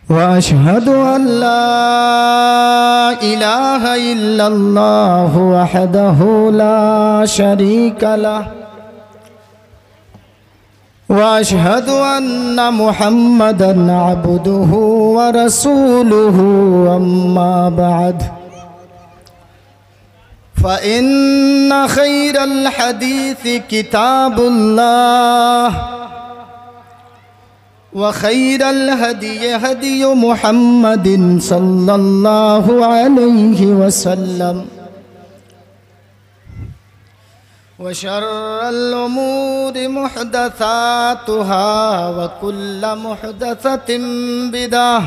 वअशहदु अल्ला इलाहा इल्लल्लाह वहदहु ला शरीका लह वअशहदु अन्ना मुहम्मदन अब्दुहु व रसूलुहु अम्मा बअद फ़इन्न खैरल हदीस किताबुल्लाह व खैरल हदी हदी मुहम्मदिन सल्लल्लाहु अलैहि वसल्लम व शर्रल उमूरि मुहदसातुहा व कुल्लु मुहदसतिन बिदअह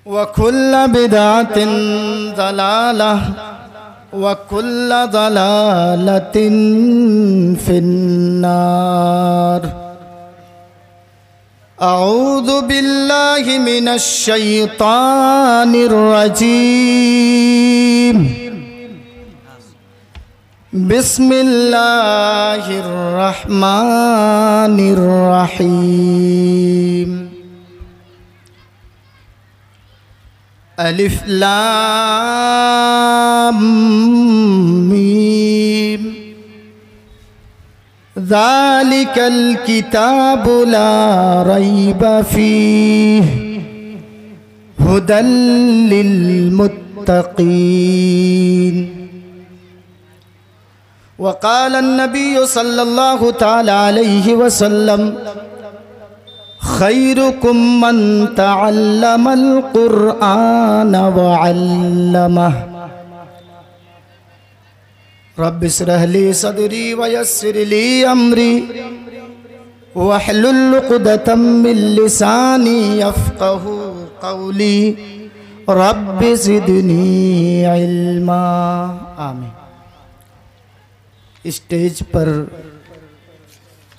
व कुल्लु बिदअतिन ज़लालह व कुल्लु ज़लालतिन फिन्नार। अऊज़ु बिल्लाहि मिनश शैतानिर रजीम। बिस्मिल्लाहिर रहमानिर रहीम। अलिफ लाम मीम। ज़ालिकल किताबु ला रैब फ़ीह हुदल लिल मुत्तक़ीन। वक़ाल अन्नबिय्यु सल्लल्लाहु तआला अलैहि वसल्लम खैरुकुम मन तअल्लमल क़ुरआन व अल्लमह। रब्बि इश्रह ली सदरी व यस्सिर ली अमरी वहलुल उक़दतम मिन लिसानी यफ़क़हू क़ौली रब्बि ज़िदनी इल्मा। आमीन। स्टेज पर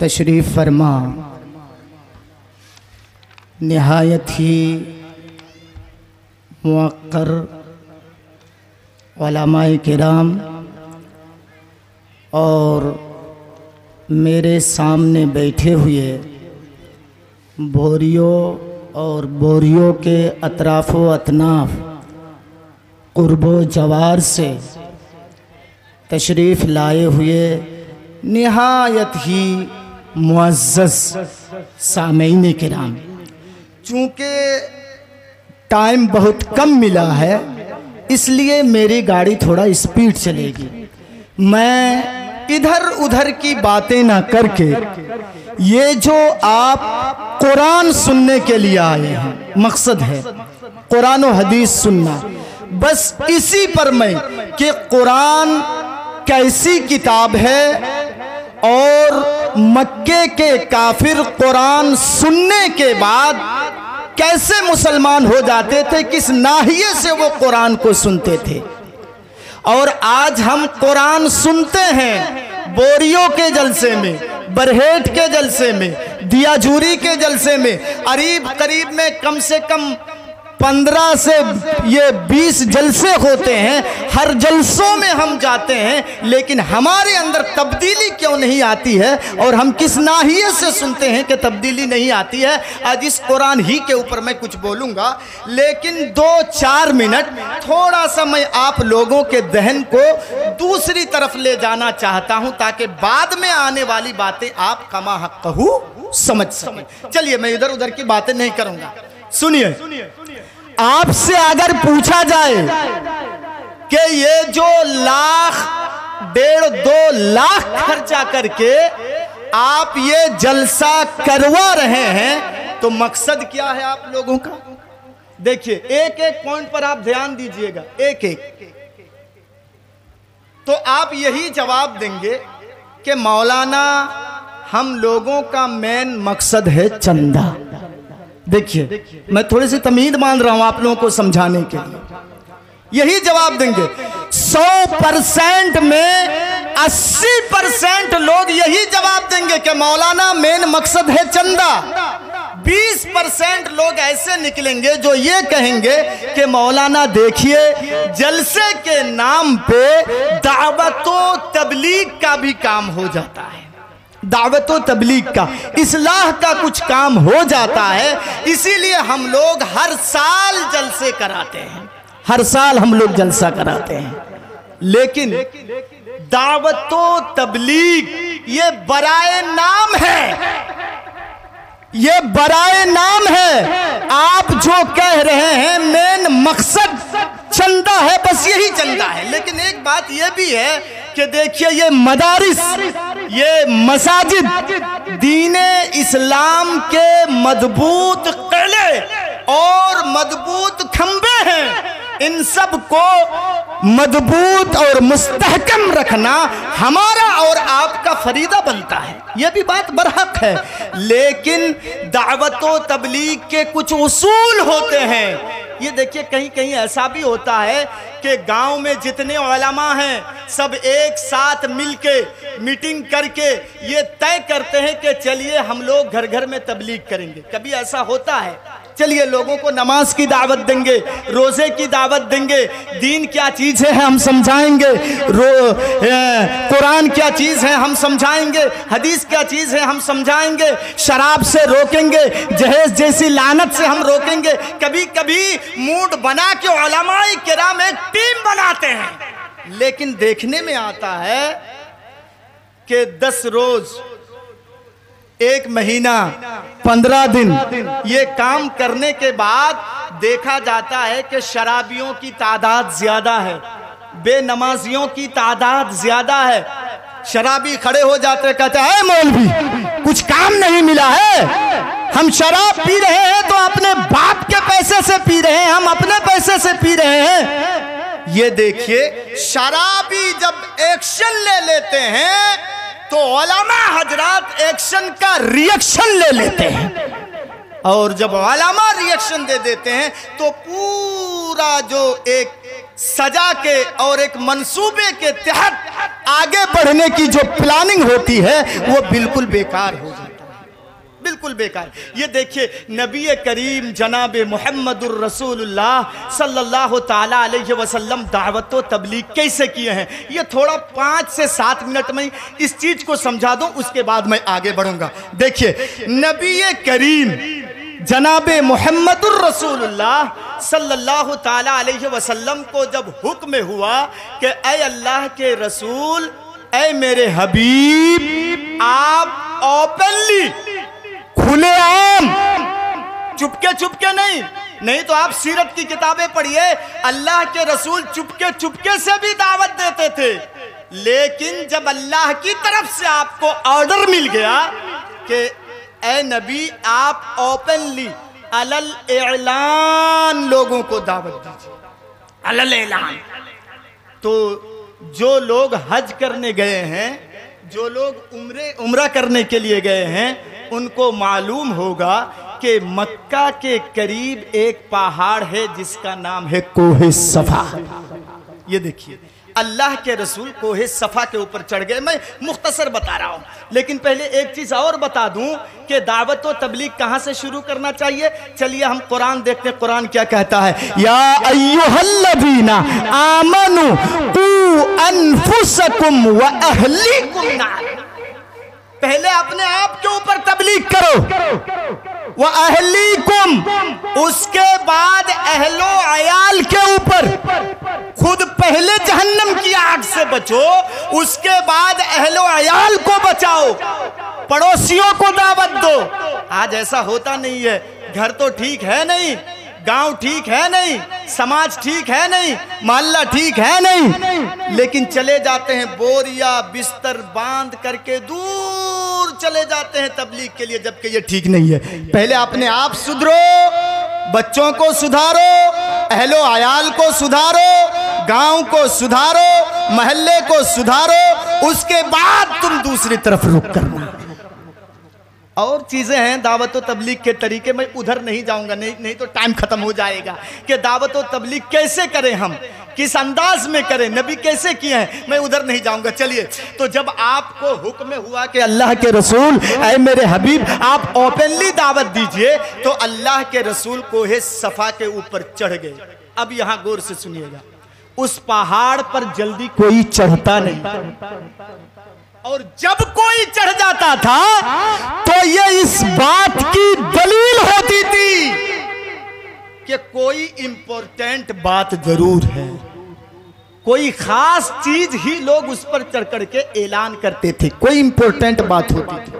तशरीफ़ फरमा निहायत ही मुअक्कर उलमाए किराम और मेरे सामने बैठे हुए बोरियों और बोरियों के अतराफ़ व अतनाफ़ क़ुर्बो जवार से तशरीफ़ लाए हुए निहायत ही मुअज़्ज़ज़ सामईन किराम, चूँकि टाइम बहुत कम मिला है इसलिए मेरी गाड़ी थोड़ा स्पीड चलेगी। मैं इधर उधर की बातें ना करके ये जो आप कुरान सुनने के लिए आए हैं, मकसद है कुरान और हदीस सुनना, बस इसी पर मैं कि कुरान कैसी किताब है और मक्के के काफिर कुरान सुनने के बाद कैसे मुसलमान हो जाते थे, किस नाहिये से वो कुरान को सुनते थे। और आज हम कुरान सुनते हैं बोरियों के जलसे में, बरहेट के जलसे में, दियाजूरी के जलसे में, करीब में कम से कम 15 से ये 20 जलसे होते हैं। हर जलसों में हम जाते हैं लेकिन हमारे अंदर तब्दीली क्यों नहीं आती है और हम किस नाहिये से सुनते हैं कि तब्दीली नहीं आती है। आज इस कुरान ही के ऊपर मैं कुछ बोलूँगा, लेकिन 2-4 मिनट थोड़ा सा मैं आप लोगों के दहन को दूसरी तरफ ले जाना चाहता हूँ ताकि बाद में आने वाली बातें आप कमा हक़्क़हू समझ सकें। चलिए मैं इधर उधर की बातें नहीं करूँगा, सुनिए। आपसे अगर पूछा जाए कि ये जो 1.5-2 लाख खर्चा करके आप ये जलसा करवा रहे हैं तो मकसद क्या है आप लोगों का? देखिए एक एक पॉइंट पर आप ध्यान दीजिएगा, एक एक। तो आप यही जवाब देंगे कि मौलाना हम लोगों का मेन मकसद है चंदा। देखिए मैं थोड़ी सी तमीज़ मान रहा हूं आप लोगों को समझाने के लिए, यही जवाब देंगे। 100% में 80% लोग यही जवाब देंगे कि मौलाना मेन मकसद है चंदा। 20% लोग ऐसे निकलेंगे जो ये कहेंगे कि मौलाना देखिए जलसे के नाम पे दावतो तबलीग का भी काम हो जाता है। दावत व तबलीग का, इस्लाह का कुछ काम हो जाता है, इसीलिए हम लोग हर साल जलसे कराते हैं, हर साल हम लोग जलसा कराते हैं। लेकिन दावत व तबलीग ये बराए नाम है, ये बराए नाम है। आप जो कह रहे हैं मेन मकसद चंदा है, बस यही चंदा है। लेकिन एक बात ये भी है कि देखिए ये मदारिस, ये मसाजिद दीने इस्लाम के मजबूत किले और मजबूत खंबे हैं। इन सब को मजबूत और मुस्तहकम रखना हमारा और आपका फरीदा बनता है, यह भी बात बरहक है। लेकिन दावत व तबलीग के कुछ उसूल होते हैं। ये देखिए कहीं कहीं ऐसा भी होता है कि गांव में जितने उलमा हैं सब एक साथ मिलके मीटिंग करके ये तय करते हैं कि चलिए हम लोग घर घर में तबलीग करेंगे। कभी ऐसा होता है? चलिए लोगों को नमाज की दावत देंगे, रोजे की दावत देंगे, दीन क्या चीज़ है हम समझाएंगे, कुरान क्या चीज़ है हम समझाएंगे, हदीस क्या चीज़ है हम समझाएंगे, शराब से रोकेंगे, जहेज जैसी लानत से हम रोकेंगे। कभी कभी मूड बना के उलमाए किराम एक टीम बनाते हैं। लेकिन देखने में आता है कि 10 रोज, 1 महीना, 15 दिन ये काम करने के बाद देखा जाता है कि शराबियों की तादाद ज्यादा है, बेनमाजियों की तादाद ज्यादा है। शराबी खड़े हो जाते, कहते हैं मौलवी कुछ काम नहीं मिला है, हम शराब पी रहे हैं तो अपने बाप के पैसे से पी रहे हैं, हम अपने पैसे से पी रहे हैं। ये देखिए शराबी जब एक्शन ले लेते हैं तो उलमा हजरात एक्शन का रिएक्शन ले लेते हैं, और जब उलमा रिएक्शन दे देते हैं तो पूरा जो एक सजा के और एक मंसूबे के तहत आगे बढ़ने की जो प्लानिंग होती है वो बिल्कुल बेकार हो जाती है, बिल्कुल बेकार। ये देखिए नबी करीम जनाब मुहम्मदुर रसूलुल्लाह सल्लल्लाहु ताला अलैहि वसल्लम दावत व तबलीग कैसे किए हैं, ये थोड़ा 5 से 7 मिनट में इस चीज को समझा दूं, उसके बाद मैं आगे बढ़ूंगा। देखिए नबी करीम जनाब मुहम्मदुर रसूलुल्लाह सल्लल्लाहु ताला अलैहि वसल्लम को जब हुक्म हुआ कि ऐ अल्लाह के रसूल, ऐ मेरे हबीब, आप ओपनली, खुलेआम, चुपके चुपके नहीं तो आप सीरत की किताबें पढ़िए, अल्लाह के रसूल चुपके चुपके से भी दावत देते थे। लेकिन जब अल्लाह की तरफ से आपको ऑर्डर मिल गया कि ऐ नबी आप ओपनली अलल ऐलान लोगों को दावत दीजिए, अलल ऐलान, तो जो लोग हज करने गए हैं, जो लोग उम्रा करने के लिए गए हैं, उनको मालूम होगा कि मक्का के करीब एक पहाड़ है जिसका नाम है कोहे सफा। ये देखिए अल्लाह के रसूल कोहे सफा के ऊपर चढ़ गए। मैं मुख्तसर बता रहा हूँ, लेकिन पहले एक चीज और बता दूं कि दावत व तबलीग कहाँ से शुरू करना चाहिए। चलिए हम कुरान देखते हैं, कुरान क्या कहता है। या अय्युहल्लज़ीना आमनू कू अनफुसकुम व अहलीकुम नार, पहले अपने आप के ऊपर तबलीग करो, व अहलीकुम, उसके बाद अहलो अयाल के ऊपर, खुद पहले जहन्नम की आग से बचो, उसके बाद अहलो अयाल को बचाओ, पड़ोसियों को दावत दो। आज ऐसा होता नहीं है, घर तो ठीक है नहीं, गांव ठीक है नहीं, समाज ठीक है नहीं, मोहल्ला ठीक है नहीं, लेकिन चले जाते हैं बोरिया बिस्तर बांध करके दूर चले जाते हैं तबलीग के लिए, जबकि ये ठीक नहीं है। पहले अपने आप सुधरो, बच्चों को सुधारो, अहलो अयाल को सुधारो, गांव को सुधारो, मोहल्ले को सुधारो, उसके बाद तुम दूसरी तरफ रुख करना। और चीज़ें हैं दावत व तबलीग के तरीके, मैं उधर नहीं जाऊंगा, नहीं तो टाइम खत्म हो जाएगा कि दावत व तबलीग कैसे करें, हम किस अंदाज में करें, नबी कैसे किए हैं, मैं उधर नहीं जाऊंगा। चलिए, तो जब आपको हुक्म हुआ कि अल्लाह के रसूल ऐ मेरे हबीब आप ओपनली दावत दीजिए, तो अल्लाह के रसूल कोहे सफा के ऊपर चढ़ गए। अब यहां गौर से सुनिएगा, उस पहाड़ पर जल्दी कोई चढ़ता नहीं, और जब कोई चढ़ जाता था तो ये इस बात की दलील होती थी कि कोई इंपॉर्टेंट बात जरूर है, कोई खास चीज ही लोग उस पर चढ़ करके ऐलान करते थे, कोई इंपॉर्टेंट बात होती थी।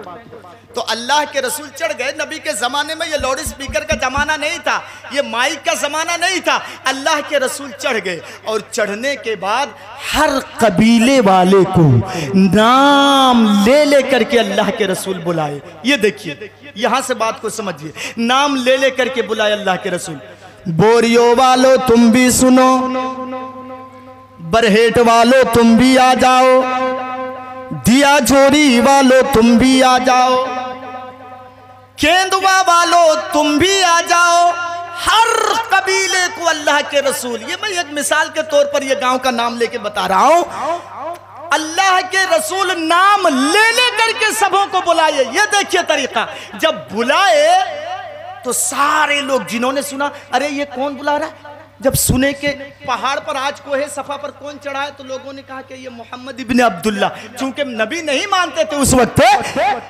तो अल्लाह के रसूल चढ़ गए। नबी के जमाने में ये लाउड स्पीकर का जमाना नहीं था, ये माइक का जमाना नहीं था। अल्लाह के रसूल चढ़ गए और चढ़ने के बाद हर कबीले वाले को नाम ले ले करके अल्लाह के रसूल बुलाए। ये देखिए, यहां से बात को समझिए, नाम ले ले करके बुलाए अल्लाह के रसूल। बोरियो वालो तुम भी सुनो, बरहेट वालो तुम भी आ जाओ, दिया जोरी वालो तुम भी आ जाओ, केंदुआ वालो तुम भी आ जाओ। हर कबीले को अल्लाह के रसूल, ये मैं एक मिसाल के तौर पर ये गांव का नाम लेके बता रहा हूं, अल्लाह के रसूल नाम ले ले करके सबों को बुलाए। ये देखिए तरीका, जब बुलाए तो सारे लोग जिन्होंने सुना, अरे ये कौन बुला रहा है, जब सुने के पहाड़ पर आज कोहे सफा पर कौन चढ़ा है, तो लोगों ने कहा कि ये मोहम्मद इब्ने अब्दुल्ला। चूंकि नबी नहीं मानते थे उस वक्त,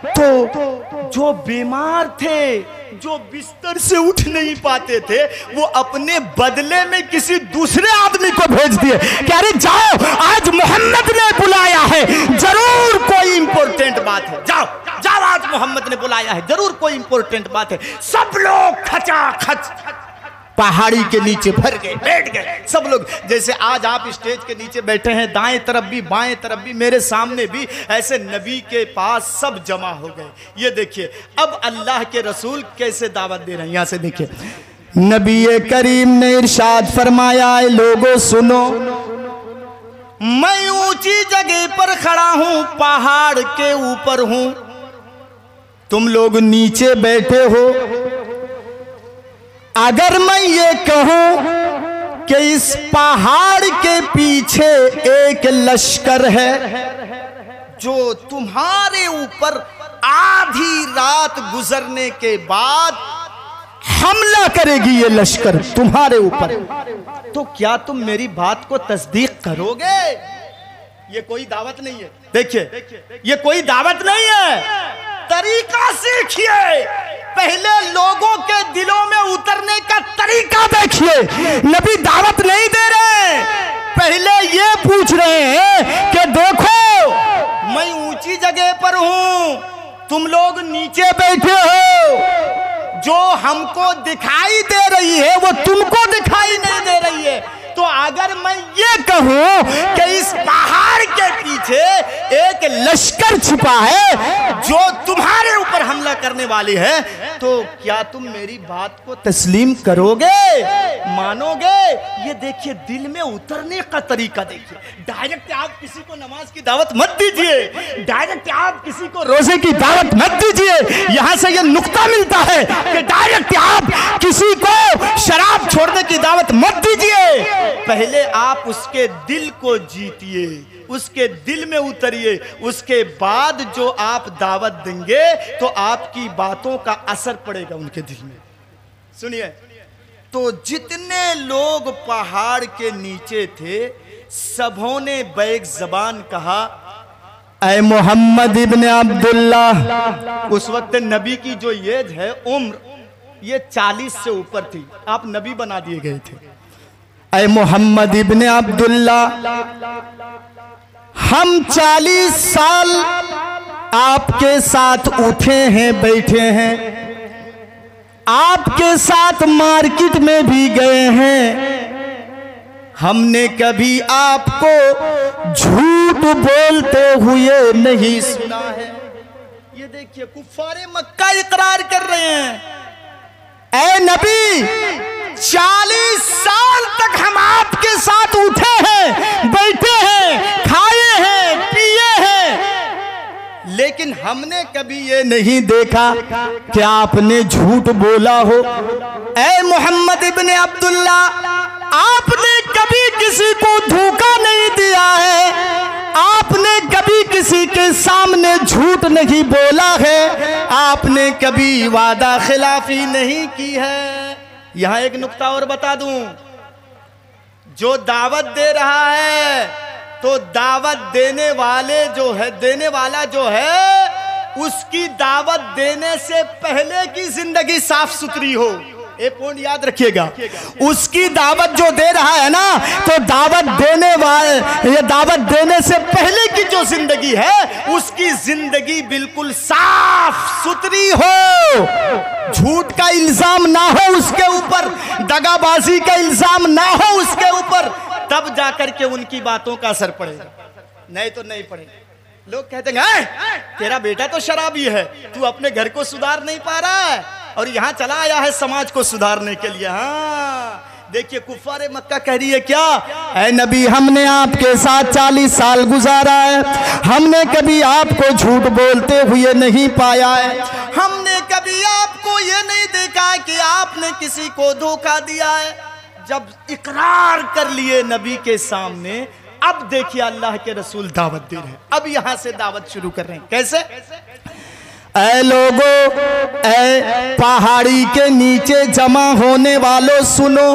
तो जो बीमार थे, जो बिस्तर से उठ नहीं पाते थे, वो अपने बदले में किसी दूसरे आदमी को भेज दिए कि अरे जाओ, आज मोहम्मद ने बुलाया है, जरूर कोई इंपॉर्टेंट बात है, जाओ जाओ, आज मोहम्मद ने बुलाया है, जरूर कोई इंपॉर्टेंट बात है। सब लोग खचाखच पहाड़ी के नीचे भर गए, बैठ गए सब लोग। जैसे आज आप स्टेज के नीचे बैठे हैं, दाएं तरफ भी बाएं तरफ भी, मेरे सामने भी, ऐसे नबी के पास सब जमा हो गए। ये देखिए अब अल्लाह के रसूल कैसे दावत दे रहे हैं, यहां से देखिए। नबी करीम ने इरशाद फरमाया, लोगों सुनो, मैं ऊंची जगह पर खड़ा हूं, पहाड़ के ऊपर हूं, तुम लोग नीचे बैठे हो। अगर मैं ये कहूं कि इस पहाड़ के पीछे एक लश्कर है जो तुम्हारे ऊपर आधी रात गुजरने के बाद हमला करेगी, ये लश्कर तुम्हारे ऊपर, तो क्या तुम मेरी बात को तस्दीक करोगे? ये कोई दावत नहीं है, देखिए ये कोई दावत नहीं है। तरीका सीखिए, पहले लोगों के दिलों में उतरने का तरीका देखिए। नबी दावत नहीं दे रहे, पहले ये पूछ रहे हैं कि देखो मैं ऊंची जगह पर हूं, तुम लोग नीचे बैठे हो, जो हमको दिखाई दे रही है वो तुमको दिखाई नहीं दे रही है। तो अगर मैं ये कहूं कि इस पहाड़ के पीछे एक लश्कर छिपा है जो तुम्हारे ऊपर हमला करने वाली है, तो क्या तुम मेरी बात को तस्लीम करोगे, मानोगे? ये देखिए दिल में उतरने का तरीका देखिए। डायरेक्ट आप किसी को नमाज की दावत मत दीजिए, डायरेक्ट आप किसी को रोजे की दावत मत दीजिए। यहां से ये नुक्ता मिलता है कि डायरेक्ट आप किसी को शराब छोड़ने की दावत मत दीजिए। पहले आप उसके दिल को जीतिए, उसके दिल में उतरिए, उसके बाद जो आप दावत देंगे तो आपकी बातों का असर पड़ेगा उनके दिल में। सुनिए, तो जितने लोग पहाड़ के नीचे थे सबों ने बैक जबान कहा, ऐ मोहम्मद इब्ने अब्दुल्ला। उस वक्त नबी की जो एज है, उम्र, ये 40 से ऊपर थी, आप नबी बना दिए गए थे। ऐ मोहम्मद इब्ने अब्दुल्ला, हम 40 साल आपके साथ उठे हैं, बैठे हैं, आपके साथ मार्केट में भी गए हैं, हमने कभी आपको झूठ बोलते हुए नहीं सुना है। ये देखिए कुफ्फारे मक्का इकरार कर रहे हैं, ऐ नबी 40 साल तक हम आपके साथ उठे हैं, बैठे हैं, खाए हैं, पिए हैं, लेकिन हमने कभी ये नहीं देखा कि आपने झूठ बोला हो। ऐ मोहम्मद इब्ने अब्दुल्ला, आपने कभी किसी को धोखा नहीं दिया है, आपने कभी किसी के सामने झूठ नहीं बोला है, आपने कभी वादा खिलाफी नहीं की है। यहां एक नुक्ता और बता दूं, जो दावत दे रहा है तो दावत देने वाला जो है उसकी दावत देने से पहले की जिंदगी साफ सुथरी हो। एक पॉइंट याद रखिएगा, उसकी दावत जो दे रहा है ना, तो दावत देने से पहले की जो जिंदगी है उसकी जिंदगी बिल्कुल साफ सुथरी हो, झूठ का इल्जाम ना हो उसके ऊपर, दगाबाजी का इल्जाम ना हो उसके ऊपर, तब जाकर के उनकी बातों का असर पड़ेगा, नहीं तो नहीं पड़ेगा। लोग कहते हैं तेरा बेटा तो शराबी है, तू अपने घर को सुधार नहीं पा रहा है और यहाँ चला आया है समाज को सुधारने के लिए। हाँ देखिए, कुफारे मक्का कह रही है क्या, ऐ नबी हमने आपके साथ 40 साल गुजारा है, हमने कभी आपको झूठ बोलते हुए नहीं पाया है, हमने कभी आपको ये नहीं देखा कि आपने किसी को धोखा दिया है। जब इकरार कर लिए नबी के सामने, अब देखिए अल्लाह के रसूल दावत दे रहे हैं। अब यहां से दावत शुरू कर रहे हैं। कैसे? ऐ लोगों, ऐ पहाड़ी के नीचे जमा होने वालों सुनो,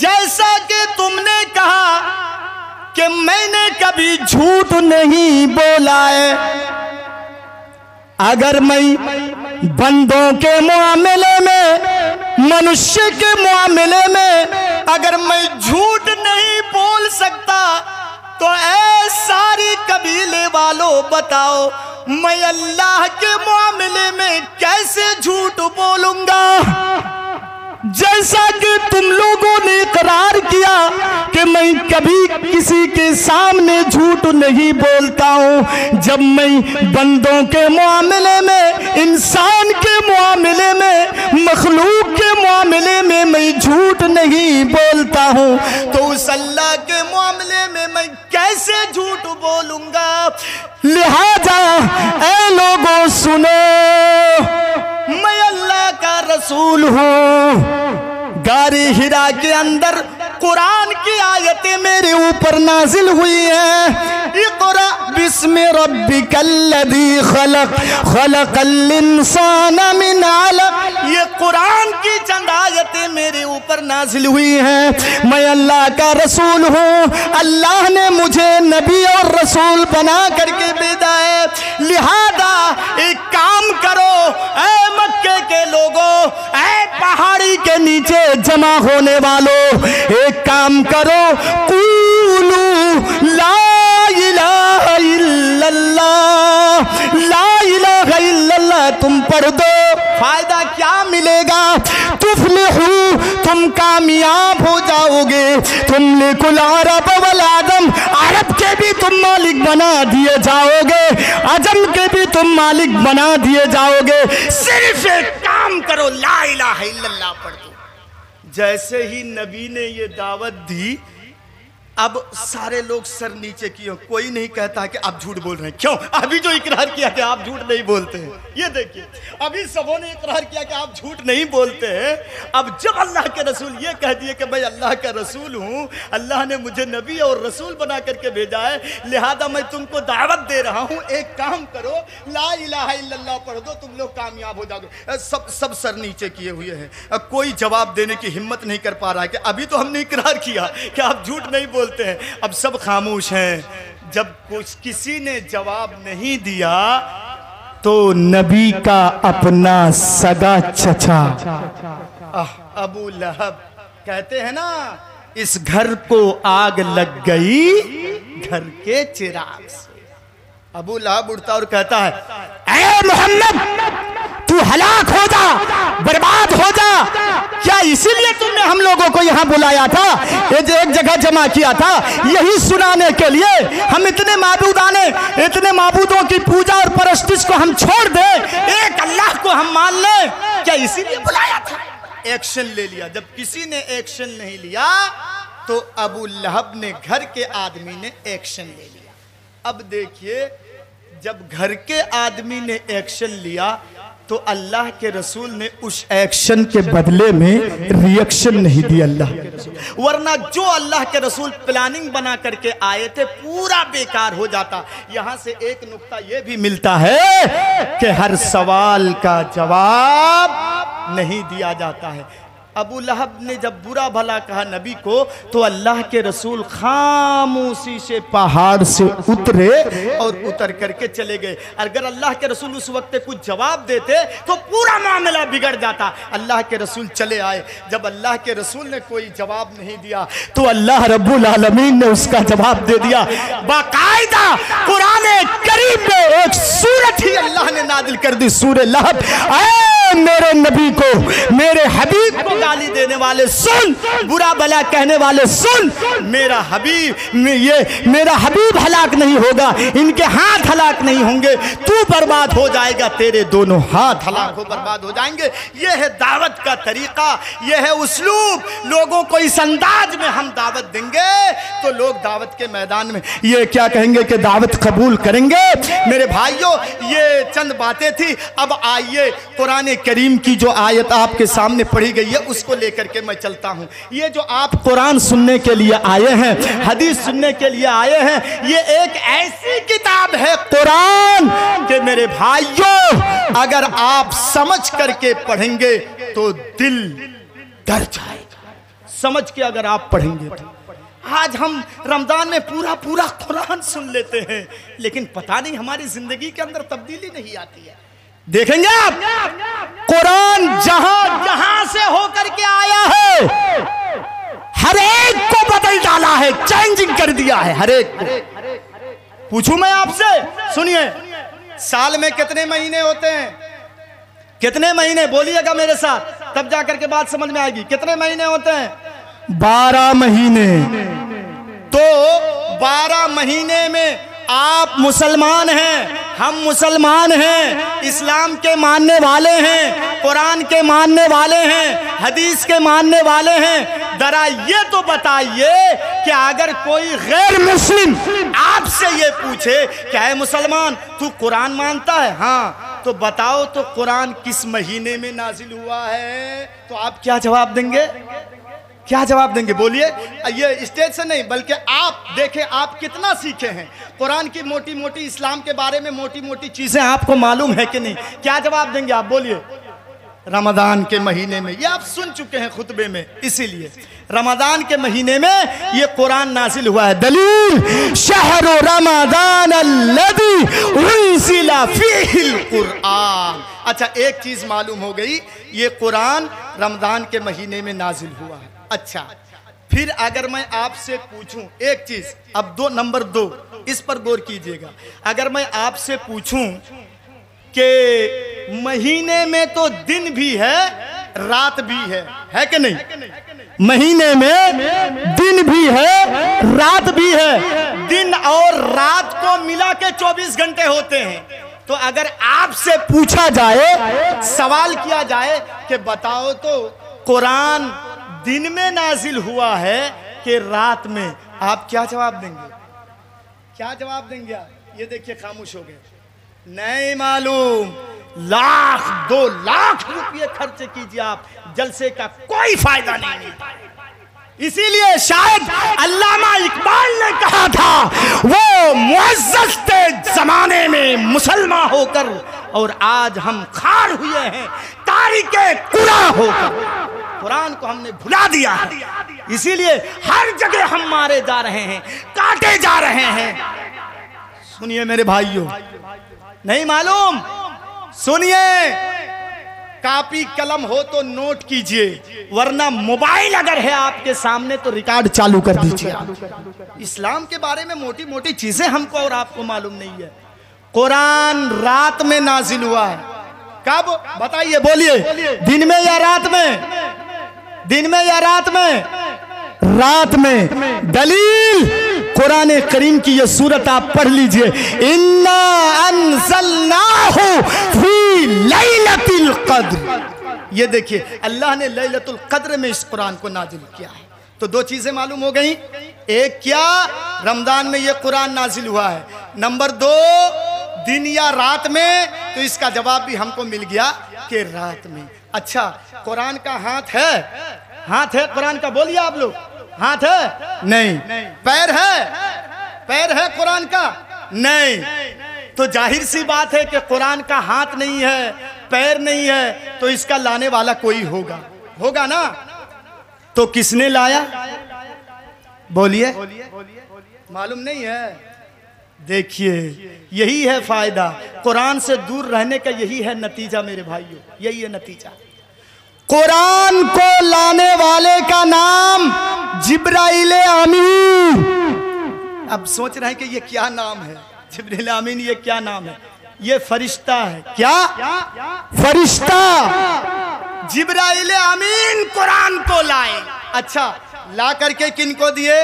जैसा कि तुमने कहा कि मैंने कभी झूठ नहीं बोला है, अगर मैं बंदों के मामले में, मनुष्य के मामले में अगर मैं झूठ नहीं बोल सकता, तो ऐ सारी कबीले वालों बताओ मैं अल्लाह के मामले में कैसे झूठ बोलूंगा। जैसा कि तुम लोगों ने इकरार किया कि मैं कभी किसी के सामने झूठ नहीं बोलता हूँ, जब मैं बंदों के मामले में, इंसान के मामले में, मखलूक के मामले में मैं झूठ नहीं बोलता हूँ, तो उस अल्लाह के मामले में मैं कैसे झूठ बोलूंगा। लिहाजा ऐ लोगों सुनो, मैं अल्लाह का रसूल हूँ। गारे हिरा के अंदर कुरान की आयतें मेरे ऊपर नाजिल हुई हैं। इक़रा बिस्मि रब्बिकल्लज़ी खलक़, खलक़ल इंसाना मिन अलक़, ये कुरान की चंद आयतें मेरे ऊपर नाजिल हुई हैं। मैं अल्लाह का रसूल हूँ, अल्लाह ने मुझे नबी और रसूल बना करके भेजा है। लिहाजा एक काम करो ऐ मक्के के लोगों, ऐ पहाड़ी के नीचे जमा होने वालों, एक काम करो, कूलू ला इलाहा इल्लल्लाह, ला इलाहा इल्लल्लाह तुम पढ़ दो। फायदा क्या मिलेगा? तुफ्लिहू, तुम कामयाब हो जाओगे। तुम लिकुल अरब वल आदम, अरब के भी तुम मालिक बना दिए जाओगे, अजम के भी तुम मालिक बना दिए जाओगे। सिर्फ एक काम करो, ला इलाहा इल्लल्लाह पढ़ दो। जैसे ही नबी ने ये दावत दी, अब सारे लोग सर नीचे किए, कोई नहीं कहता कि आप झूठ बोल रहे हैं। क्यों? अभी जो इकरार किया कि आप झूठ नहीं बोलते हैं, ये देखिए, अभी सबों ने इकरार किया कि आप झूठ नहीं बोलते हैं। अब जब अल्लाह के रसूल ये कह दिए कि मैं अल्लाह का रसूल हूँ, अल्लाह ने मुझे नबी और रसूल बना करके भेजा है, लिहाजा मैं तुमको दावत दे रहा हूँ, एक काम करो, ला इलाहा इल्लल्लाह पढ़ दो, तुम लोग कामयाब हो जाओगे। सब सर नीचे किए हुए हैं, अब कोई जवाब देने की हिम्मत नहीं कर पा रहा है कि अभी तो हमने इकरार किया कि आप झूठ नहीं बोलते हैं। अब सब खामोश हैं। जब कुछ किसी ने जवाब नहीं दिया, तो नबी का अपना सगा चचा अबू लहब कहते हैं ना, इस घर को आग लग गई घर के चिराग से। अबू लहब उठता और कहता है, ऐ मोहम्मद तू हलाक हो जा, बर्बाद हो जा। क्या इसीलिए तुमने हम लोगों को यहाँ बुलाया था, एक जगह जमा किया था, यही सुनाने के लिए हम इतने माबूदों की पूजा और परस्तिश को हम छोड़ दे, एक अल्लाह को हम मान ले? क्या इसीलिए बुलाया था? एक्शन ले लिया। जब किसी ने एक्शन नहीं लिया, तो अबू लहब ने, घर के आदमी ने एक्शन ले लिया। अब देखिए, जब घर के आदमी ने एक्शन लिया, तो अल्लाह के रसूल ने उस एक्शन के बदले में रिएक्शन नहीं दिया अल्लाह के रसूल, वरना जो अल्लाह के रसूल प्लानिंग बना करके आए थे पूरा बेकार हो जाता। यहां से एक नुक्ता यह भी मिलता है कि हर सवाल का जवाब नहीं दिया जाता है। अबू लहब ने जब बुरा भला कहा नबी को, तो अल्लाह के रसूल खामोशी से पहाड़ से उतरे और उतर करके चले गए। अगर अल्लाह के रसूल उस वक्त कुछ जवाब देते तो पूरा मामला बिगड़ जाता। अल्लाह के रसूल चले आए। जब अल्लाह के रसूल ने कोई जवाब नहीं दिया तो अल्लाह रब्बुल आलमीन ने उसका जवाब दे दिया। बाकायदा कुरान करीम में एक सूरत ही अल्लाह ने नाजिल कर दी, सूरह लहब। मेरे नबी को, मेरे हबीब को गाली देने वाले सुन, बुरा भला कहने वाले सुन, मेरा हबीब हलाक नहीं होगा, इनके हाथ हलाक नहीं होंगे, तू बर्बाद हो जाएगा, तेरे दोनों हाथ हलाक हो बर्बाद हो जाएंगे। यह है दावत का तरीका, यह है उस्लूब। लोगों को इस अंदाज में हम दावत देंगे तो लोग दावत के मैदान में ये क्या कहेंगे कि दावत कबूल करेंगे। मेरे भाइयों, ये चंद बातें थी। अब आइए कुरान करीम की जो आयत आपके सामने पढ़ी गई है उसको लेकर के मैं चलता हूं। ये जो आप कुरान सुनने के लिए आए हैं, हदीस सुनने के लिए आए हैं, ये एक ऐसी किताब है कुरान कि मेरे भाइयों, अगर आप समझ करके पढ़ेंगे तो दिल डर जाएगा। समझ के अगर आप पढ़ेंगे तो आज हम रमजान में पूरा पूरा कुरान सुन लेते हैं, लेकिन पता नहीं हमारी जिंदगी के अंदर तब्दीली नहीं आती है। देखेंगे आप, कुरान जहां जहां से होकर के आया है, हर एक को बदल डाला है, चेंजिंग कर दिया है हर एक को। पूछूं मैं आपसे, सुनिए, साल में कितने महीने होते हैं? कितने महीने बोलिएगा मेरे साथ, तब जाकर के बात समझ में आएगी। कितने महीने होते हैं? 12 महीने। तो 12 महीने में आप मुसलमान हैं, हम मुसलमान हैं, इस्लाम के मानने वाले हैं, कुरान के मानने वाले हैं, हदीस के मानने वाले हैं। जरा ये तो बताइए कि अगर कोई गैर मुस्लिम आपसे ये पूछे क्या है मुसलमान, तू कुरान मानता है? हाँ, तो बताओ तो कुरान किस महीने में नाजिल हुआ है? तो आप क्या जवाब देंगे? क्या जवाब देंगे? बोलिए। ये स्टेज से नहीं, बल्कि आप देखें आप कितना सीखे हैं कुरान की मोटी मोटी, इस्लाम के बारे में मोटी मोटी चीजें आपको मालूम है कि नहीं? क्या जवाब देंगे आप? बोलिए। रमजान के महीने में, ये आप सुन चुके हैं खुतबे में, इसीलिए रमजान के महीने में ये कुरान नाजिल हुआ है। दलील शहरु रमजान अल्लज़ी उन्ज़िला फ़ीहिल कुरान। अच्छा, एक चीज मालूम हो गई, ये कुरान रमजान के महीने में नाजिल हुआ है। अच्छा, फिर अगर मैं आपसे पूछूं एक चीज, अब नंबर 2, इस पर गौर कीजिएगा। अगर मैं आपसे पूछूं कि महीने में तो दिन भी है रात भी है कि नहीं? महीने में दिन भी है रात भी है, दिन और रात को मिला के 24 घंटे होते हैं। तो अगर आपसे पूछा जाए, सवाल किया जाए कि बताओ तो कुरान दिन में नाजिल हुआ है कि रात में, आप क्या जवाब देंगे? क्या जवाब देंगे आप? ये देखिए खामोश हो गए। नहीं मालूम, लाख 2 लाख रुपये खर्च कीजिए आप, जलसे का कोई फायदा नहीं मिलता। इसीलिए शायद अल्लामा इकबाल ने कहा था, वो मुअज़्ज़ज़ थे जमाने में मुसलमान होकर, और आज हम खार हुए हैं तारिके कुरान होकर। कुरान को हमने भुला दिया है, इसीलिए हर जगह हम मारे जा रहे हैं, काटे जा रहे हैं। सुनिए मेरे भाइयों, नहीं मालूम? सुनिए, कॉपी कलम हो तो नोट कीजिए, वरना मोबाइल अगर है आपके सामने तो रिकॉर्ड चालू कर दीजिए। इस्लाम के बारे में मोटी मोटी चीजें हमको और आपको मालूम नहीं है। कुरान रात में नाजिल हुआ है। कब? बताइए, बोलिए। दिन में या रात में? दिन में या रात में? रात में। दलील कुरान करीम की ये सूरत आप पढ़ लीजिए, इन्ना अंज़लनाहु फी लैलतिल क़द्र। ये देखिए, अल्लाह ने लैलतुल क़द्र में इस कुरान को नाजिल किया है। तो 2 चीजें मालूम हो गई। एक, क्या रमजान में ये कुरान नाजिल हुआ है। नंबर 2, दिन या रात में, तो इसका जवाब भी हमको मिल गया कि रात में। अच्छा, कुरान का हाथ है? हाथ है कुरान का? बोलिए आप लोग, हाथ है? नहीं। पैर है? पैर है कुरान का? नहीं। तो जाहिर सी बात है कि कुरान का हाथ नहीं है, पैर नहीं है, तो इसका लाने वाला कोई होगा। होगा ना? तो किसने लाया? बोलिए, मालूम नहीं है? देखिए, यही है फायदा, कुरान से दूर रहने का यही है नतीजा मेरे भाइयों, यही है नतीजा। कुरान को लाने वाले का नाम जिब्राइल अमीन। अब सोच रहे हैं कि ये क्या नाम है, जिब्राइल अमीन, ये क्या नाम है? ये फरिश्ता है। क्या? फरिश्ता। जिब्राइल अमीन कुरान को लाए। अच्छा, ला करके किनको दिए?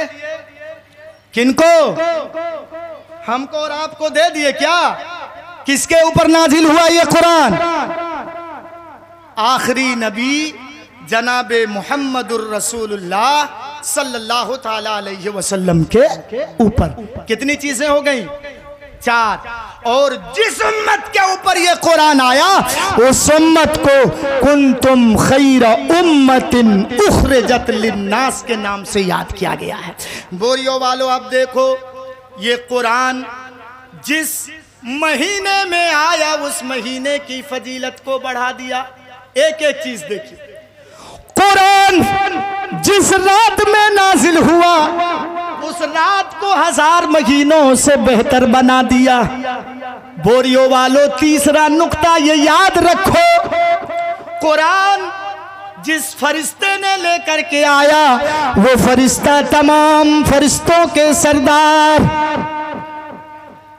किनको? हमको और आपको दे दिए क्या? किसके ऊपर नाजिल हुआ ये कुरान? आखिरी नबी जनाबे मुहम्मदुर रसूलुल्लाह सल्लल्लाहु ताला अलैहि वसल्लम के ऊपर। कितनी चीजें हो गई? 4। और जिस उम्मत के ऊपर ये कुरान आया उस उम्मत को कुंतुम खैरा उम्मतिन उखरिजत लिन्नास के नाम से याद किया गया है। बोरियो वालों, अब देखो, ये कुरान जिस महीने में आया उस महीने की फजीलत को बढ़ा दिया। एक एक चीज देखिए, कुरान जिस रात में नाजिल हुआ उस रात को 1000 महीनों से बेहतर बना दिया। बोरियो वालों, तीसरा नुक्ता ये याद रखो, कुरान जिस फरिश्ते ने लेकर के आया वो फरिश्ता तमाम फरिश्तों के सरदार।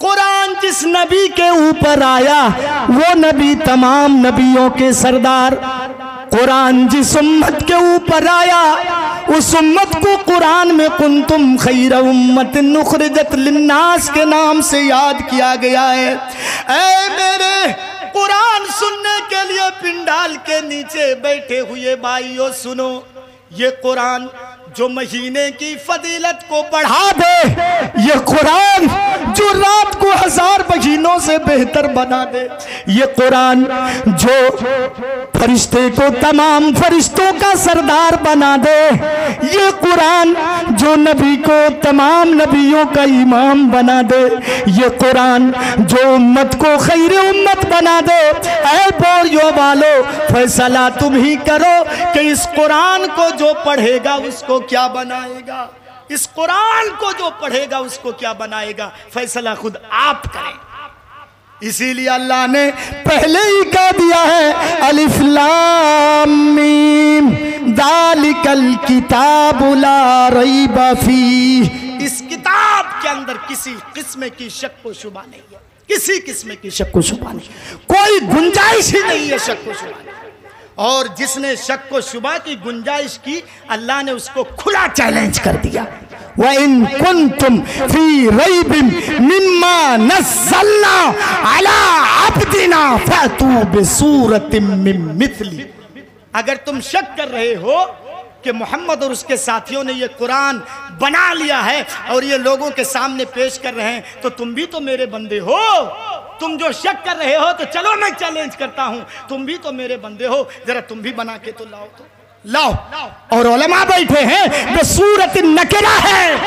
कुरान जिस नबी के ऊपर आया वो नबी तमाम नबियों के सरदार। कुरान जिस उम्मत के ऊपर आया उस उम्मत को कुरान में कुंतुम खैरा उम्मतिन उखरिजत लिन्नास के नाम से याद किया गया है। ऐ मेरे कुरान सुनने के लिए पिंडाल के नीचे बैठे हुए भाइयों, सुनो, ये कुरान जो महीने की फजीलत को बढ़ा दे, ये कुरान जो रात को 1000 महीनों से बेहतर बना दे, ये कुरान जो फरिश्ते को तमाम फरिश्तों का सरदार बना दे, ये कुरान जो नबी को तमाम नबियों का इमाम बना दे, ये कुरान जो उम्मत को खैर उम्मत बना दे। ऐ बोरियो वालो, फैसला तुम ही करो कि इस कुरान को जो पढ़ेगा उसको क्या बनाएगा, इस कुरान को जो पढ़ेगा उसको क्या बनाएगा, फैसला खुद आप करें। इसीलिए अल्लाह ने पहले ही कह दिया है, अलिफ लाम मीम दालिकल किताबु ला रैबा फीह। इस किताब के अंदर किसी किस्म की शक व शुबा नहीं है, किसी किस्म की शक व शुबा नहीं, कोई गुंजाइश ही नहीं है शक व शुबा। और जिसने शक व शुबा की गुंजाइश की, अल्लाह ने उसको खुला चैलेंज कर दिया, व इन कुंतुम फी रैबिन मिम्मा नज़्ज़लना अला अब्दिना फअतू बिसूरतिम मिन मिथली। अगर तुम शक कर रहे हो कि मोहम्मद और उसके साथियों ने ये कुरान बना लिया है और ये लोगों के सामने पेश कर रहे हैं, तो तुम भी तो मेरे बंदे हो। तुम जो शक कर रहे हो तो चलो मैं चैलेंज करता हूं, तुम भी तो मेरे बंदे हो, जरा तुम भी बना के तो लाओ, तो लाओ। और उलमा बैठे हैं, वो सूरत नकरा है,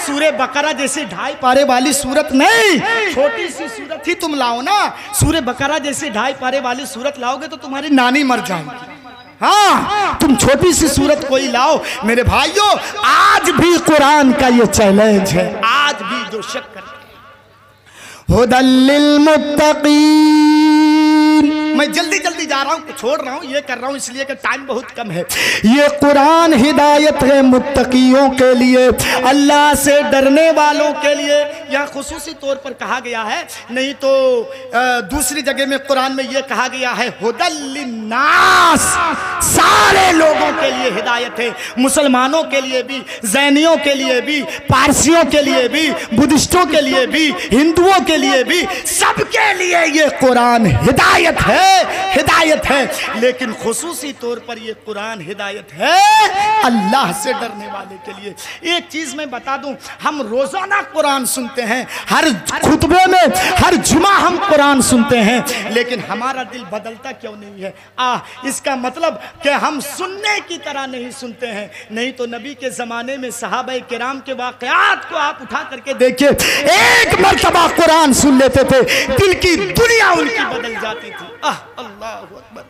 सूरे बकरा जैसी 2.5 पारे वाली सूरत नहीं, छोटी सी सूरत ही तुम लाओ ना। सूरे बकरा जैसी 2.5 पारे वाली सूरत लाओगे तो तुम्हारी नानी मर जाएगी। हाँ, तुम छोटी सी सूरत कोई लाओ। मेरे भाइयों, आज भी कुरान का ये चैलेंज है, आज भी जो शक करते हैं। हुदल लिल मुत्तकीन। मैं जल्दी जल्दी जा रहा हूँ, छोड़ रहा हूँ, ये कर रहा हूँ इसलिए कि टाइम बहुत कम है। ये कुरान हिदायत है मुत्तकियों के लिए, अल्लाह से डरने वालों के लिए। यह खुसूसी तौर पर कहा गया है, नहीं तो दूसरी जगह में कुरान में यह कहा गया है हुदल लिन्नास, सारे लोगों के लिए हिदायत है, मुसलमानों के लिए भी, जैनियों के लिए भी, पारसियों के लिए भी, बुद्धिस्टों के लिए भी, हिंदुओं के लिए भी, सबके लिए ये कुरान हिदायत है, हिदायत है। लेकिन खुसूसी तौर पर ये कुरान हिदायत है अल्लाह से डरने वाले के लिए। एक चीज मैं बता दूं, हम रोजाना कुरान सुनते हैं, हर खुतबे में हर जुमा हम कुरान सुनते हैं, लेकिन हमारा दिल बदलता क्यों नहीं है? इसका मतलब कि हम सुनने की तरह नहीं सुनते हैं। नहीं तो नबी के जमाने में सहाबाए किराम के वाकयात को आप उठा करके देखिए, एक मर्तबा कुरान सुन लेते थे, दिल की दुनिया उनकी बदल जाती थी। अल्लाहु अकबर।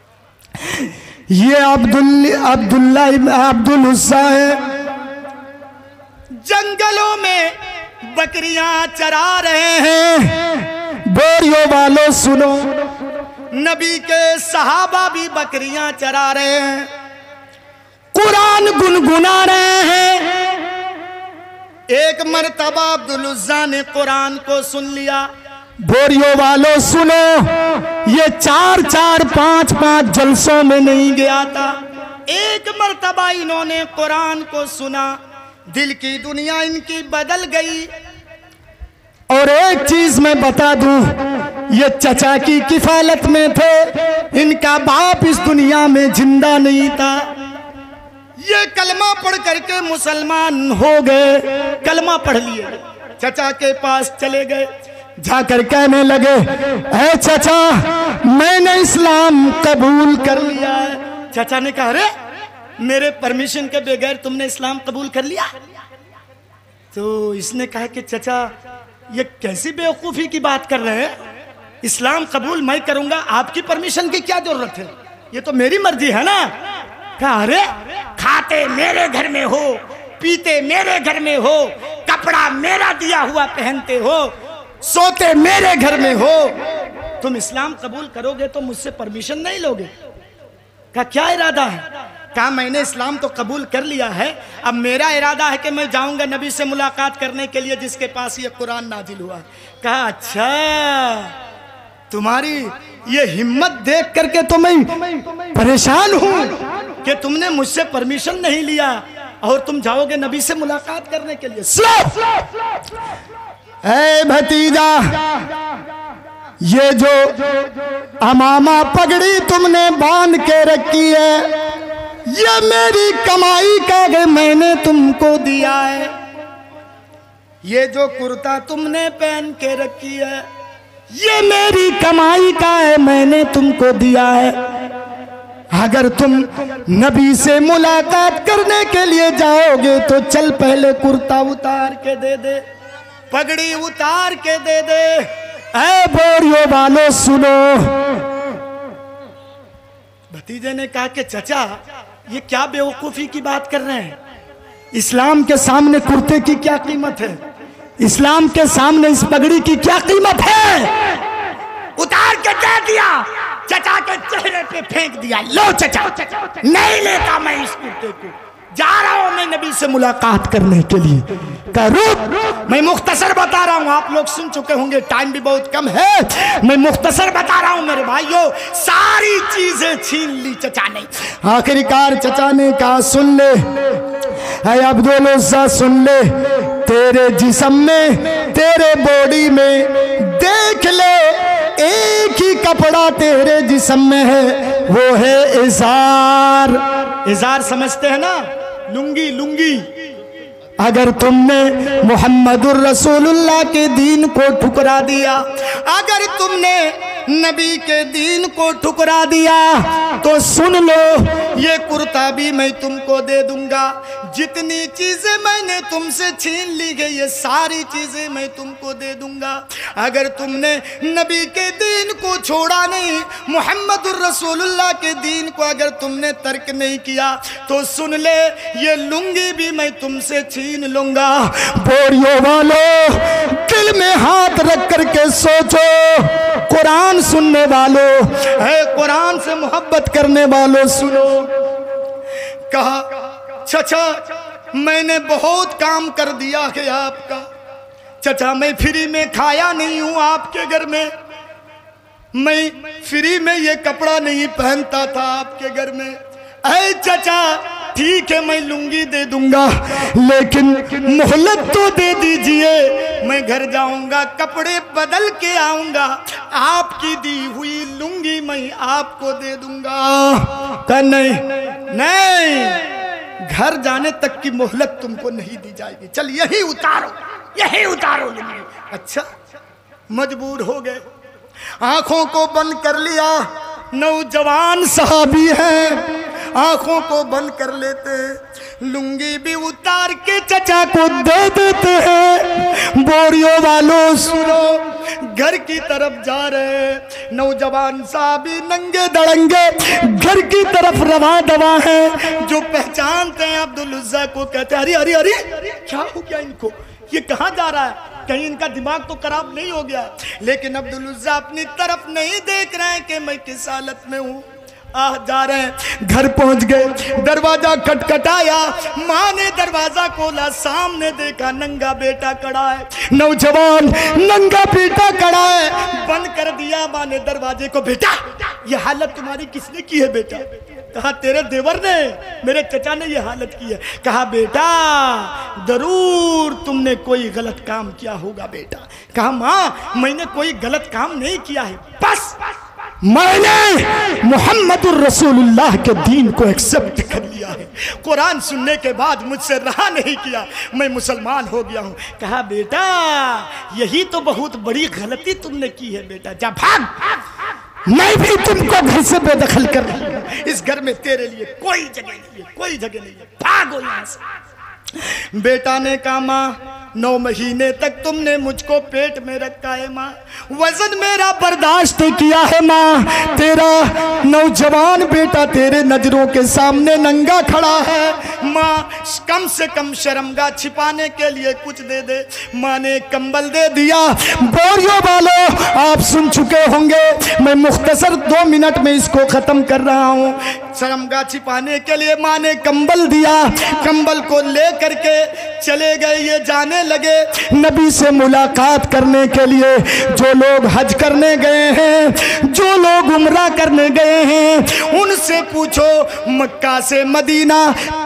ये अब्दुल उज़्ज़ा है। जंगलों में बकरियां चरा रहे हैं। बोरियो वालों सुनो, नबी के सहाबा भी बकरियां चरा रहे हैं, कुरान गुनगुना रहे हैं। एक मर्तबा अब्दुल उज़्ज़ा ने कुरान को सुन लिया। बोरियो वालों सुनो, ये 4-4, 5-5 जलसों में नहीं गया था। एक मर्तबा इन्होंने कुरान को सुना, दिल की दुनिया इनकी बदल गई। और एक चीज मैं बता दूं, ये चचा की किफालत में थे, इनका बाप इस दुनिया में जिंदा नहीं था। ये कलमा पढ़ करके मुसलमान हो गए, कलमा पढ़ लिए, चचा के पास चले गए, जाकर कहने लगे, ऐ चचा मैंने इस्लाम कबूल कर लिया है। चचा ने कहा, अरे मेरे परमिशन के बगैर तुमने इस्लाम कबूल कर लिया? तो इसने कहा कि चचा ये कैसी बेवकूफ़ी की बात कर रहे हैं, इस्लाम कबूल मैं करूंगा, आपकी परमिशन की क्या जरूरत है, ये तो मेरी मर्जी है ना। कहा, अरे खाते मेरे घर में हो, पीते मेरे घर में हो, कपड़ा मेरा दिया हुआ पहनते हो, सोते मेरे घर में हो, तुम इस्लाम कबूल करोगे तो मुझसे परमिशन नहीं लोगे? कहा, क्या इरादा है? कहा, मैंने इस्लाम तो कबूल कर लिया है, अब मेरा इरादा है कि मैं जाऊंगा नबी से मुलाकात करने के लिए जिसके पास ये कुरान नाजिल हुआ। कहा, अच्छा तुम्हारी ये हिम्मत देख करके तो मैं परेशान हूं कि तुमने मुझसे परमिशन नहीं लिया और तुम जाओगे नबी से मुलाकात करने के लिए। ऐ भतीजा, ये जो अमामा पगड़ी तुमने बांध के रखी है, ये मेरी कमाई का है, मैंने तुमको दिया है। ये जो कुर्ता तुमने पहन के रखी है, ये मेरी कमाई का है, मैंने तुमको दिया है। अगर तुम नबी से मुलाकात करने के लिए जाओगे तो चल पहले कुर्ता उतार के दे दे, पगड़ी उतार के दे दे। ऐ बोरियो वालों सुनो। भतीजे ने कहा कि चचा ये क्या बेवकूफी की बात कर रहे हैं, इस्लाम के सामने कुर्ते की क्या कीमत है, इस्लाम के सामने इस पगड़ी की क्या कीमत है? उतार के दे दिया, चचा के चेहरे पे फेंक दिया। लो चचा, नहीं लेता मैं इस कुर्ते को, जा रहा हूं मैं नबी से मुलाकात करने के लिए। रुक, मैं मुख्तसर बता रहा हूं, आप लोग सुन चुके होंगे, टाइम भी बहुत कम है, मैं मुख्तसर बता रहा हूं मेरे भाइयों। सारी चीजें छीन ली चचा ने। आखिरकार चचा ने कहा, सुन ले अब्दुल उज़्ज़ा, सुन ले, तेरे जिस्म में, तेरे बॉडी में देख ले, एक ही कपड़ा तेरे जिस्म में है, वो है इज़ार। इज़ार समझते हैं ना, लुंगी, लुंगी। अगर तुमने मुहम्मदुर रसूलुल्लाह के दीन को ठुकरा दिया, अगर तुमने नबी के दीन को ठुकरा दिया तो सुन लो, ये कुर्ता भी मैं तुमको दे दूंगा, जितनी चीजें मैंने तुमसे छीन ली गई ये सारी चीजें मैं तुमको दे दूंगा। अगर तुमने नबी के दीन को छोड़ा नहीं, मुहम्मदुर रसूलुल्लाह के दीन को अगर तुमने तर्क नहीं किया तो सुन ले, ये लुंगी भी मैं तुमसे छीन लूंगा। बोरियों वालों, दिल में हाथ रख करके सोचो, कुरान सुनने वालों, है कुरान से मोहब्बत करने वालों, सुनो। कहा, चचा मैंने बहुत काम कर दिया है आपका, चचा मैं फ्री में खाया नहीं हूं आपके घर में, मैं फ्री में ये कपड़ा नहीं पहनता था आपके घर में। ऐ चचा ठीक है मैं लुंगी दे दूंगा, लेकिन मोहलत तो दे दीजिए, मैं घर जाऊंगा कपड़े बदल के आऊंगा, आपकी दी हुई लुंगी मैं आपको दे दूंगा। कहा नहीं नहीं, घर जाने तक की मोहलत तुमको नहीं दी जाएगी, चल यही उतारो, यही उतारो लुंगी। अच्छा, मजबूर हो गए, आंखों को बंद कर लिया। नौजवान सहाबी हैं, आंखों को बंद कर लेते, लुंगी भी उतार के चचा को दे देते हैं। बोरियों वालों सुनो, घर की तरफ जा रहे हैं। नौजवान साहबी नंगे दड़ंगे घर की तरफ रवा दवा है। जो पहचानते हैं अब्दुल उज़्ज़ा को कहते हैं अरे अरे अरे क्या हो गया इनको, ये कहाँ जा रहा है, कहीं इनका दिमाग तो खराब नहीं हो गया। लेकिन अब्दुल उज़्ज़ा अपनी तरफ नहीं देख रहे हैं कि मैं किस हालत में हूँ। जा रहे हैं, घर पहुंच गए, दरवाजा खटखटाया, माँ ने दरवाजा खोला, सामने देखा नंगा बेटा खड़ा है, नौजवान नंगा बेटा खड़ा है। बंद कर दिया माँ ने दरवाजे को। बेटा ये हालत तुम्हारी किसने की है बेटा? कहा तेरे देवर ने, मेरे चचा ने ये हालत की है। कहा बेटा जरूर तुमने कोई गलत काम किया होगा बेटा। कहा माँ मैंने कोई गलत काम नहीं किया है, बस मैंने मुहम्मदुर रसूलुल्लाह के दीन को एक्सेप्ट कर लिया है। कुरान सुनने के बाद मुझसे रहा नहीं किया, मैं मुसलमान हो गया हूँ। कहा बेटा यही तो बहुत बड़ी गलती तुमने की है बेटा, जा भाग, मैं भी तुमको घर से बेदखल कर रही हूँ। इस घर में तेरे लिए कोई जगह नहीं है, कोई जगह नहीं है, भागो यहाँ से। बेटा ने कहा माँ 9 महीने तक तुमने मुझको पेट में रखा है माँ, वजन मेरा बर्दाश्त किया है माँ। तेरा नौजवान बेटा तेरे नजरों के सामने नंगा खड़ा है माँ, कम से कम शर्मगाह छिपाने के लिए कुछ दे दे। माँ ने कंबल दे दिया। बोरियो वालों आप सुन चुके होंगे, मैं मुख्तसर 2 मिनट में इसको खत्म कर रहा हूँ। शर्मगाह छिपाने के लिए माँ ने कंबल दिया, कंबल को ले करके चले गए। ये जाने लगे नबी से मुलाकात करने के लिए। जो लोग हज करने गए हैं, जो लोग उम्रा करने गए हैं, उनसे पूछो मक्का से मदीना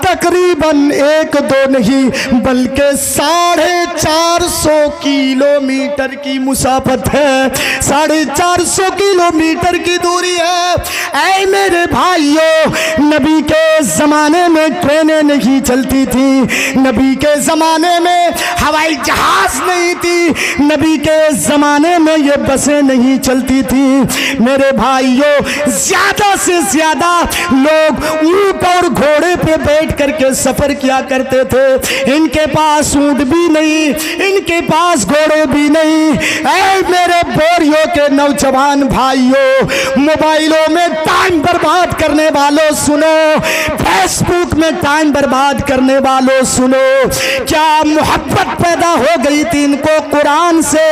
तकरीबन 1-2 नहीं बल्कि 450 किलोमीटर की मुसाफत है, 450 किलोमीटर की दूरी है। ऐ मेरे भाइयों, नबी के जमाने में ट्रेनें नहीं चलती थी, नबी के जमाने में हवाई जहाज नहीं थी, नबी के जमाने में ये बसें नहीं चलती थी। मेरे भाइयों ज्यादा से ज्यादा लोग ऊंट और घोड़े पे बैठ करके सफर किया करते थे। इनके पास ऊंट भी नहीं, इनके पास घोड़े भी नहीं। ऐ मेरे बोरियों के नौजवान भाइयों, मोबाइलों में टाइम बर्बाद करने वालों सुनो, फेसबुक में टाइम बर्बाद करने वालों सुनो, क्या मोहब्बत पैदा हो गई थी इनको कुरान से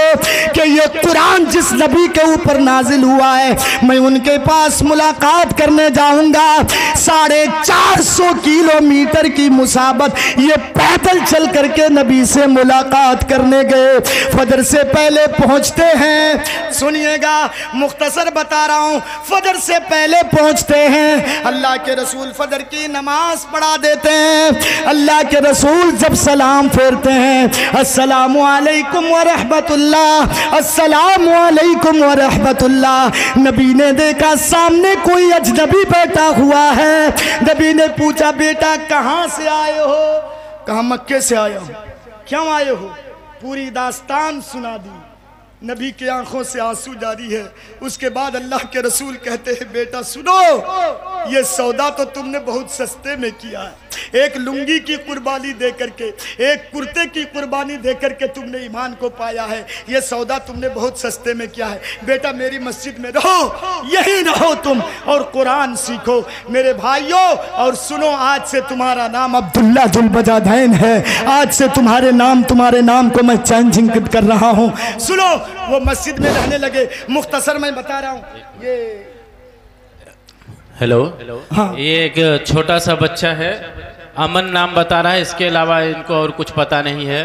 कि ये कुरान जिस नबी के ऊपर नाजिल हुआ है मैं उनके पास मुलाकात करने जाऊंगा। 450 किलोमीटर की मुसाफत ये पैदल चल करके नबी से मुलाकात करने गए। फजर से पहले पहुंचते हैं, सुनिएगा मुख्तसर बता रहा हूं, फजर से पहले पहुंचते हैं। अल्लाह के रसूल फजर की नमाज पढ़ा देते हैं। अल्लाह के रसूल जब सलाम फेरते हैं, अस्सलामु अलैकुम व रहमतुल्लाह, अस्सलामु अलैकुम व रहमतुल्लाह। नबी ने देखा सामने कोई अजनबी बैठा हुआ है। नबी ने पूछा बेटा कहाँ से आए हो? कहा मक्के से आया हूँ। क्यों आए हो? पूरी दास्तान सुना दी। नबी की आंखों से आंसू जारी है। उसके बाद अल्लाह के रसूल कहते हैं बेटा सुनो, ये सौदा तो तुमने बहुत सस्ते में किया है। एक लुंगी की कुर्बानी दे करके, एक कुर्ते की कुर्बानी दे करके तुमने ईमान को पाया है। ये सौदा तुमने बहुत सस्ते में किया है। बेटा मेरी मस्जिद में रहो, यहीं रहो तुम और कुरान सीखो। मेरे भाइयों और सुनो, आज से तुम्हारा नाम अब्दुल्ला जुल बजादैन है। आज से तुम्हारे नाम को मैं चेंजिंग कर रहा हूँ। सुनो, वो मस्जिद में रहने लगे। मुख्तसर मैं बता रहा हूँ। ये हेलो, हाँ। ये एक छोटा सा बच्चा है, अमन नाम बता रहा है। इसके अलावा इनको और कुछ पता नहीं है।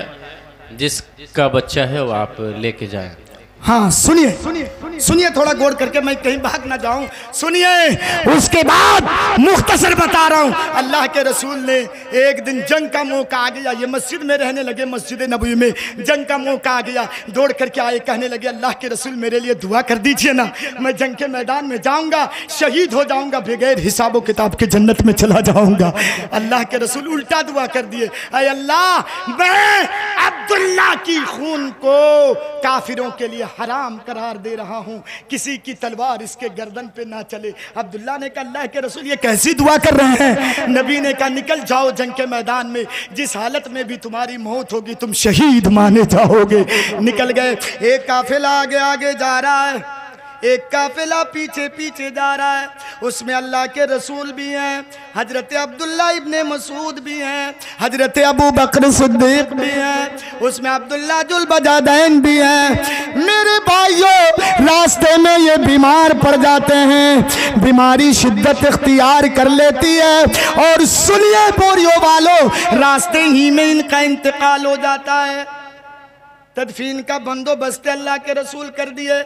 जिसका बच्चा है वो आप लेके जाएं। हाँ सुनिए थोड़ा गौर करके, मैं कहीं भाग ना जाऊं। सुनिए, उसके बाद मुख्तसर बता रहा हूं। अल्लाह के रसूल ने एक दिन जंग का मौका आ गया। ये मस्जिद में रहने लगे, मस्जिद नबवी में जंग का मौका आ गया। दौड़ करके आए, कहने लगे अल्लाह के रसूल मेरे लिए दुआ कर दीजिए ना, मैं जंग के मैदान में जाऊंगा, शहीद हो जाऊंगा, बगैर हिसाब किताब के जन्नत में चला जाऊंगा। अल्लाह के रसूल उल्टा दुआ कर दिए, अल्लाह मैं अब्दुल्ला की खून को काफिरों के लिए हराम करार दे रहा हूँ, किसी की तलवार इसके गर्दन पे ना चले। अब्दुल्ला ने कहा अल्लाह के रसूल ये कैसी दुआ कर रहे हैं? नबी ने कहा निकल जाओ जंग के मैदान में, जिस हालत में भी तुम्हारी मौत होगी तुम शहीद माने जाओगे। निकल गए। एक काफिला आगे आगे जा रहा है, एक काफिला पीछे पीछे जा रहा है। उसमें अल्लाह के रसूल भी हैं, हजरत अब्दुल्ला इब्ने मसूद भी हैं, हजरत अबू बकर सिद्दीक भी हैं, उसमें अब्दुल्ला जुल बजादैन भी हैं। मेरे भाइयों रास्ते में ये बीमार पड़ जाते हैं, बीमारी शिद्दत इख्तियार कर लेती है और सुनिए बोरियो वालों, रास्ते ही में इनका इंतकाल हो जाता है। तदफीन का बंदोबस्त अल्लाह के रसूल कर दिए।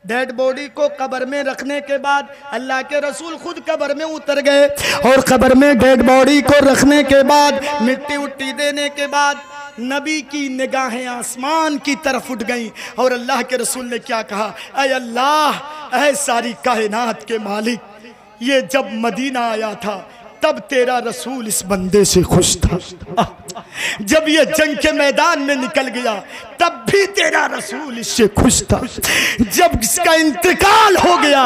डेड बॉडी को कब्र में रखने के बाद अल्लाह के रसूल खुद कब्र में उतर गए और कब्र में डेड बॉडी को रखने के बाद मिट्टी उट्टी देने के बाद नबी की निगाहें आसमान की तरफ उठ गईं और अल्लाह के रसूल ने क्या कहा, ऐ अल्लाह, ऐ सारी कायनात के मालिक, ये जब मदीना आया था तब तेरा रसूल इस बंदे से खुश था, जब ये जंग के मैदान में निकल गया तब भी तेरा रसूल इससे खुश था, जब इसका इंतकाल हो गया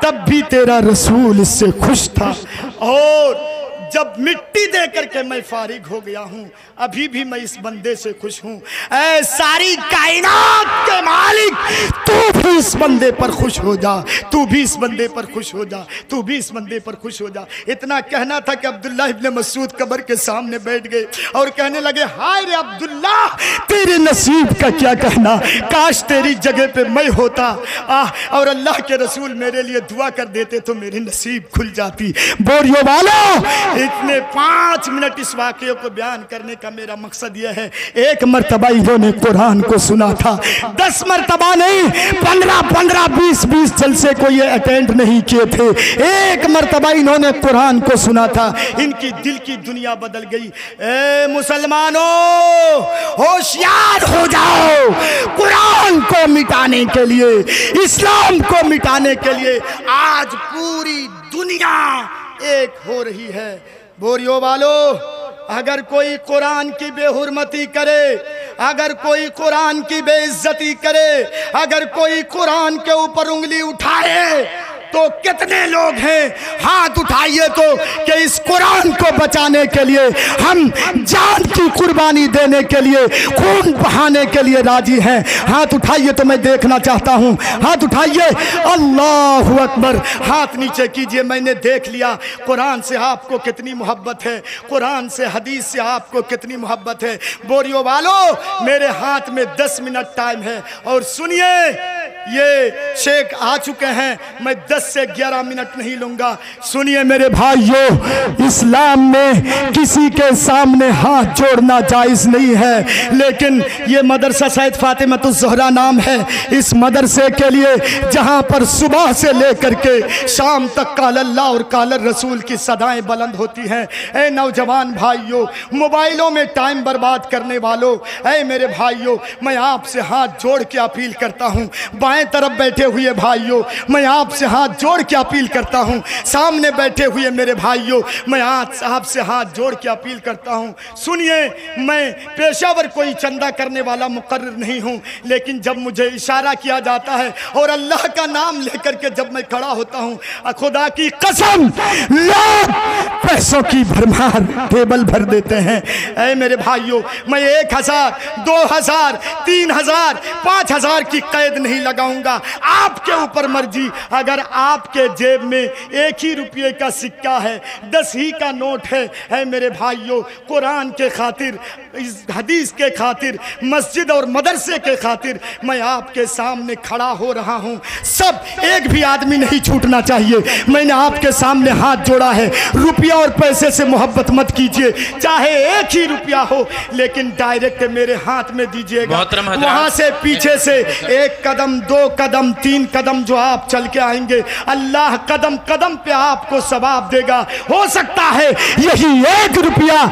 तब भी तेरा रसूल इससे खुश था, और जब मिट्टी दे करके मैं फारिग हो गया हूँ अभी भी मैं इस बंदे से खुश हूँ। ऐ सारी कायनात के मालिक, तू भी इस बंदे पर खुश हो जा, तू भी इस बंदे पर खुश हो जा, तू भी इस बंदे पर खुश हो जा। इतना कहना था कि अब्दुल्ला इब्ने मसूद कब्र के सामने बैठ गए और कहने लगे, हाय रे अब्दुल्ला, तेरे नसीब का क्या कहना, काश तेरी जगह पे मैं होता और अल्लाह के रसूल मेरे लिए दुआ कर देते तो मेरी नसीब खुल जाती। बोरियो वालों, इतने 5 मिनट इस वाक़े को बयान करने का मेरा मकसद यह है, एक मर्तबा इन्होंने कुरान को सुना था, 10 मर्तबा नहीं, 15-15, 20-20 जलसे को ये अटेंड नहीं किए थे, एक मर्तबा इन्होंने कुरान को सुना था, इनकी दिल की दुनिया बदल गई। ए मुसलमानों, होशियार हो जाओ, कुरान को मिटाने के लिए, इस्लाम को मिटाने के लिए आज पूरी दुनिया एक हो रही है। बोरियो वालों, अगर कोई कुरान की बेहुरमती करे, अगर कोई कुरान की बेइज्जती करे, अगर कोई कुरान के ऊपर उंगली उठाए तो कितने लोग हैं, हाथ उठाइए तो, कि इस कुरान को बचाने के लिए हम जान की कुर्बानी देने के लिए, खून बहाने के लिए राजी हैं। हाथ उठाइए तो मैं देखना चाहता हूं, हाथ उठाइए। अल्लाहु अकबर। हाथ नीचे कीजिए। मैंने देख लिया कुरान से आपको कितनी मोहब्बत है, कुरान से, हदीस से आपको कितनी मोहब्बत है। बोरियो वालों, मेरे हाथ में 10 मिनट टाइम है और सुनिए, ये शेख आ चुके हैं, मैं 10 से 11 मिनट नहीं लूंगा। सुनिए मेरे भाइयों, इस्लाम में किसी के सामने हाथ जोड़ना जायज़ नहीं है, लेकिन ये मदरसा सैयद फातिमतुज़ ज़हरा नाम है। इस मदरसे के लिए जहां पर सुबह से लेकर के शाम तक काल अल्लाह और काल रसूल की सदाएं बुलंद होती हैं। ऐ नौजवान भाइयों, मोबाइलों में टाइम बर्बाद करने वालों, ऐ मेरे भाइयों, मैं आपसे हाथ जोड़ के अपील करता हूँ। बाएं तरफ बैठे हुए भाइयों, मैं आपसे हाथ जोड़ के अपील करता हूं। सामने बैठे हुए मेरे भाइयों, मैं आपसे हाथ जोड़ के अपील करता हूं। सुनिए, मैं पेशावर कोई चंदा करने वाला मुकर्रर नहीं हूं, लेकिन जब मुझे इशारा किया जाता है और अल्लाह का नाम लेकर के जब मैं खड़ा होता हूं, खुदा की कसम, लोग पैसों की भरमार टेबल भर देते हैं। ऐ मेरे भाइयों, मैं 1000, 2000, 3000, 5000 की कैद नहीं लगाऊंगा, आपके ऊपर मर्जी। अगर आपके जेब में 1 ही रुपये का सिक्का है, 10 ही का नोट है मेरे भाइयों, कुरान के खातिर, इस हदीस के खातिर, मस्जिद और मदरसे के खातिर मैं आपके सामने खड़ा हो रहा हूं। सब, एक भी आदमी नहीं छूटना चाहिए। मैंने आपके सामने हाथ जोड़ा है। रुपया और पैसे से मोहब्बत मत कीजिए, चाहे 1 ही रुपया हो, लेकिन डायरेक्ट मेरे हाथ में दीजिएगा। वहां से पीछे से 1 कदम, 2 कदम, 3 कदम जो आप चल के आएंगे, अल्लाह कदम कदम पे आपको सवाब देगा। हो सकता है यही 1 रुपया